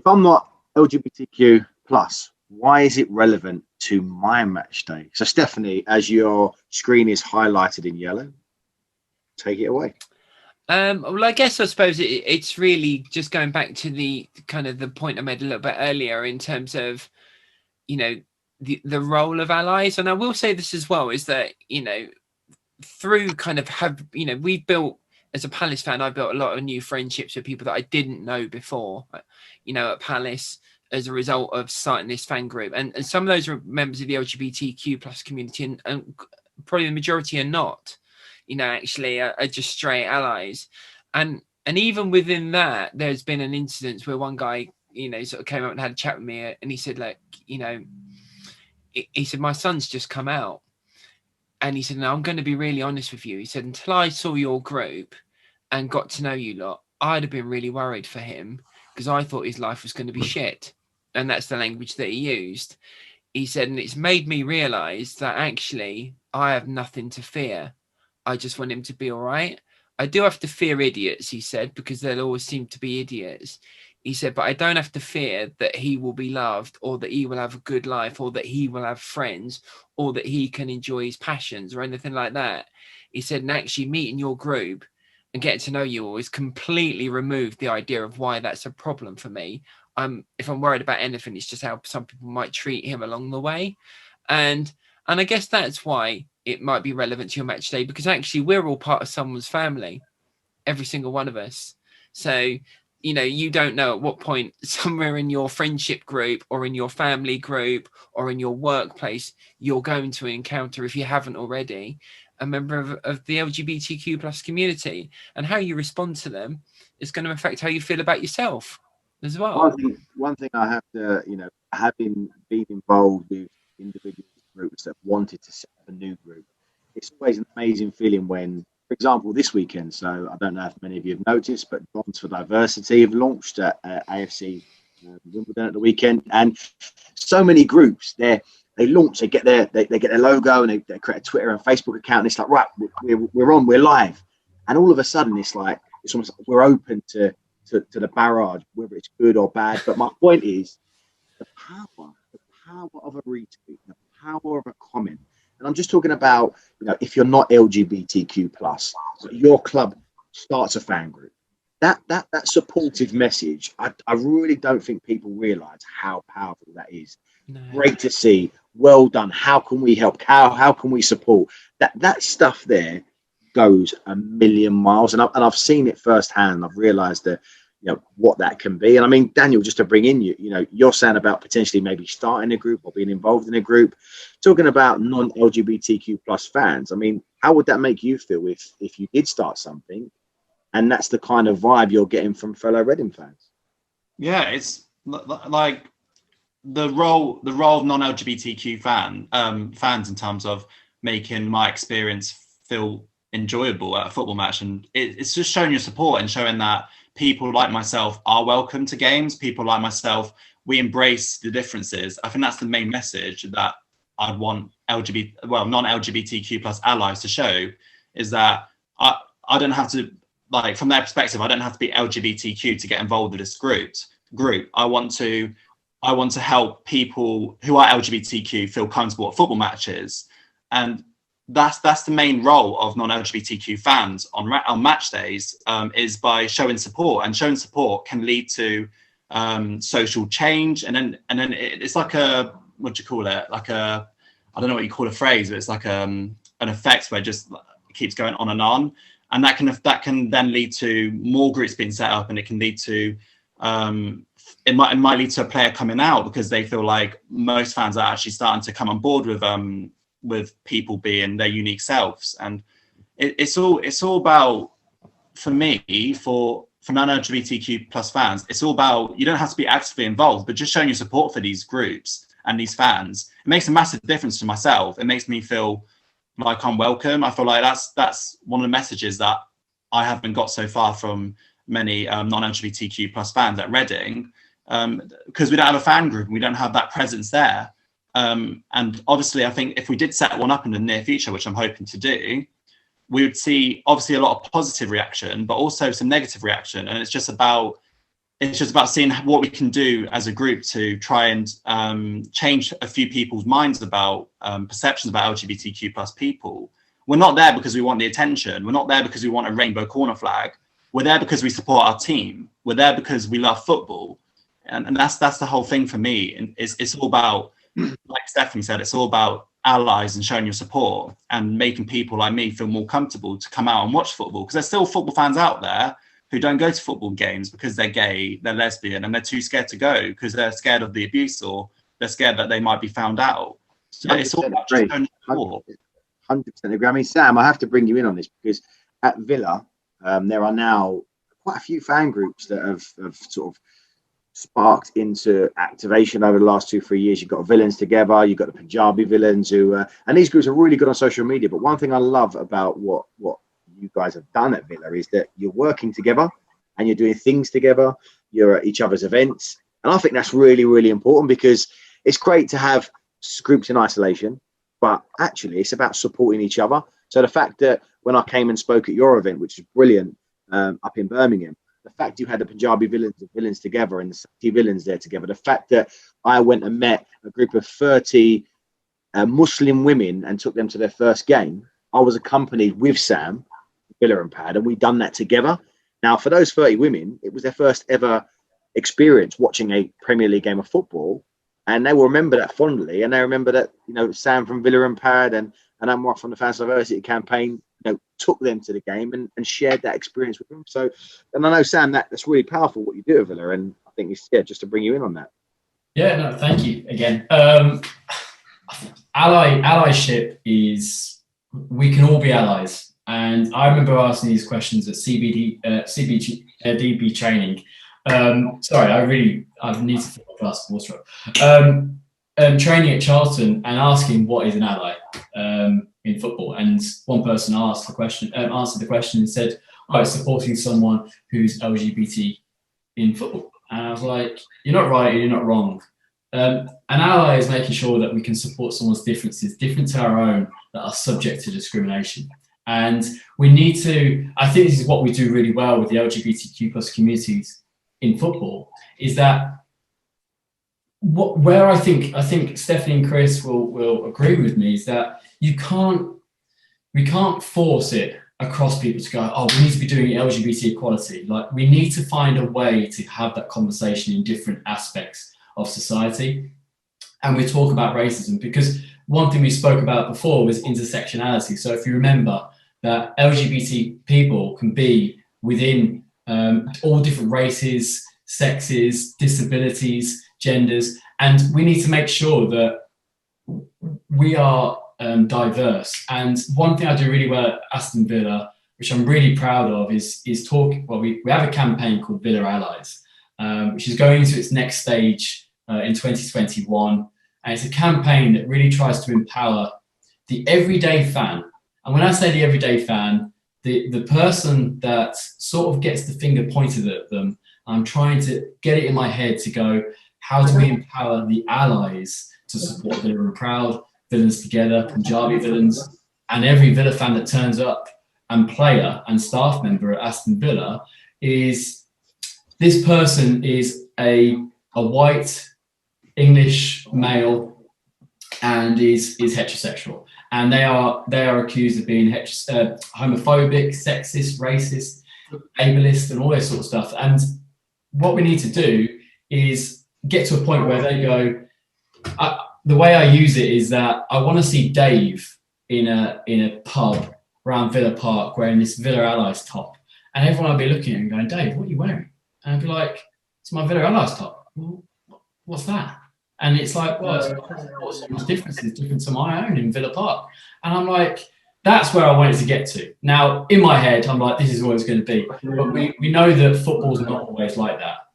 if I'm not LGBTQ plus, why is it relevant to my match day? So Stephanie, as your screen is highlighted in yellow, take it away. Well, I suppose it's really just going back to the kind of the point I made a little bit earlier in terms of, the role of allies. And I will say this as well, is that, through kind of we've built, as a Palace fan, I built a lot of new friendships with people that I didn't know before, at Palace, as a result of starting this fan group. And some of those are members of the LGBTQ plus community, and probably the majority are not, actually are just straight allies. And even within that, there's been an incident where one guy, sort of came up and had a chat with me, and he said, like, he said, my son's just come out. And he said, no, I'm going to be really honest with you. He said, until I saw your group and got to know you lot, I'd have been really worried for him because I thought his life was going to be shit. And that's the language that he used. He said, and it's made me realise that actually I have nothing to fear. I just want him to be all right. I do have to fear idiots, he said, because there'll always seem to be idiots. He said, but I don't have to fear that he will be loved, or that he will have a good life, or that he will have friends, or that he can enjoy his passions or anything like that. He said, and actually meeting your group and getting to know you all is completely removed the idea of why that's a problem for me. If I'm worried about anything, it's just how some people might treat him along the way. And I guess that's why it might be relevant to your match day, because actually we're all part of someone's family, every single one of us. So, you don't know at what point somewhere in your friendship group or in your family group or in your workplace, you're going to encounter, if you haven't already, a member of the LGBTQ plus community, and how you respond to them is going to affect how you feel about yourself as well. One thing I have to, having been involved with individual groups that wanted to set up a new group, it's always an amazing feeling when, for example, this weekend, so I don't know if many of you have noticed, but Bonds for Diversity have launched at AFC Wimbledon at the weekend, and so many groups they launch, they get their logo, and they create a Twitter and Facebook account, and it's like, right, we're live, and all of a sudden it's like it's almost like we're open to the barrage, whether it's good or bad. But my point is the power of a retweet, the power of a comment. And I'm just talking about, if you're not LGBTQ plus, your club starts a fan group. That supportive message, I really don't think people realise how powerful that is. No. Great to see. Well done. How can we help? How can we support? That stuff there goes a million miles, and I've seen it firsthand. I've realised that what that can be. And I mean, Daniel, just to bring in you're saying about potentially maybe starting a group or being involved in a group, talking about non-LGBTQ plus fans. I mean, how would that make you feel if you did start something and that's the kind of vibe you're getting from fellow Reading fans? Yeah, it's like the role of non-LGBTQ fans in terms of making my experience feel enjoyable at a football match, and it's just showing your support and showing that people like myself are welcome to games. People like myself, we embrace the differences. I think that's the main message that I'd want non-LGBTQ plus allies to show, is that I don't have to, like, from their perspective, I don't have to be LGBTQ to get involved with this group. I want to help people who are LGBTQ feel comfortable at football matches, and that's the main role of non-LGBTQ fans on match days, is by showing support, and showing support can lead to social change, and then it's like a, what do you call it, like a, I don't know what you call a phrase, but it's like an effect where it just keeps going on, and that can then lead to more groups being set up, and it can lead to it might lead to a player coming out because they feel like most fans are actually starting to come on board with people being their unique selves. And it's all about, for me, for non-LGBTQ plus fans, it's all about, you don't have to be actively involved, but just showing your support for these groups and these fans, it makes a massive difference to myself. It makes me feel like I'm welcome. I feel like that's one of the messages that I haven't got so far from many non-LGBTQ plus fans at Reading, because we don't have a fan group and we don't have that presence there. And obviously, I think if we did set one up in the near future, which I'm hoping to do, we would see obviously a lot of positive reaction, but also some negative reaction. And it's just about it's just about seeing what we can do as a group to try and change a few people's minds about perceptions about LGBTQ plus people. We're not there because we want the attention. We're not there because we want a rainbow corner flag. We're there because we support our team. We're there because we love football. And that's the whole thing for me. And it's all about, like Stephanie said, it's all about allies and showing your support and making people like me feel more comfortable to come out and watch football. Because there's still football fans out there who don't go to football games because they're gay, they're lesbian, and they're too scared to go because they're scared of the abuse or they're scared that they might be found out. So it's all about just showing support. 100% agree. I mean, Sam, I have to bring you in on this because at Villa, there are now quite a few fan groups that have sort of sparked into activation over the last 2-3 years. You've got Villains Together, you've got the Punjabi Villains who, and these groups are really good on social media. But one thing I love about what you guys have done at Villa is that you're working together and you're doing things together. You're at each other's events. And I think that's really, really important because it's great to have groups in isolation, but actually it's about supporting each other. So the fact that when I came and spoke at your event, which is brilliant, up in Birmingham, the fact you had the Punjabi Villains Together and the Sati Villains there together, the fact that I went and met a group of 30 Muslim women and took them to their first game, I was accompanied with Sam, Villa and Pad, and we done that together. Now, for those 30 women, it was their first ever experience watching a Premier League game of football, and they will remember that fondly. And they remember that, you know, Sam from Villa and Pad and Amwar from the Fans Diversity campaign, you know, took them to the game and shared that experience with them. So, and I know, Sam, that's really powerful what you do at Villa, and I think it's just to bring you in on that. Yeah, no, thank you again. Allyship is, we can all be allies. And I remember asking these questions at CBDB training. Sorry, I need to fill a glass of water up. Training at Charlton and asking what is an ally in football. And one person answered the question and said, "Oh, it's supporting someone who's LGBT in football." And I was like, "You're not right, you're not wrong." An ally is making sure that we can support someone's differences, different to our own, that are subject to discrimination. And we need to, I think this is what we do really well with the LGBTQ plus communities in football, is that where I think Stephanie and Chris will agree with me, is that we can't force it across people to go, oh, we need to be doing LGBT equality. Like, we need to find a way to have that conversation in different aspects of society. And we talk about racism, because one thing we spoke about before was intersectionality. So if you remember that LGBT people can be within all different races, sexes, disabilities, genders, and we need to make sure that we are diverse. And one thing I do really well at Aston Villa, which I'm really proud of, is talking. Well, we have a campaign called Villa Allies, which is going into its next stage in 2021. And it's a campaign that really tries to empower the everyday fan. And when I say the everyday fan, the person that sort of gets the finger pointed at them, I'm trying to get it in my head to go, how do we empower the allies to support Villa and Proud, Villains Together, Punjabi Villains, and every Villa fan that turns up and player and staff member at Aston Villa? Is this person is a white English male and is heterosexual, and they are accused of being homophobic, sexist, racist, ableist, and all this sort of stuff. And what we need to do is get to a point where they go, the way I use it is that I want to see Dave in a pub around Villa Park wearing this Villa Allies top, and everyone will be looking at him going, "Dave, what are you wearing?" And I'd be like, "It's my Villa Allies top." Well, what's that? And it's like, well, what's different? It's different to my own in Villa Park. And I'm like, that's where I wanted to get to. Now, in my head, I'm like, this is what it's going to be. But we know that football's not always like that.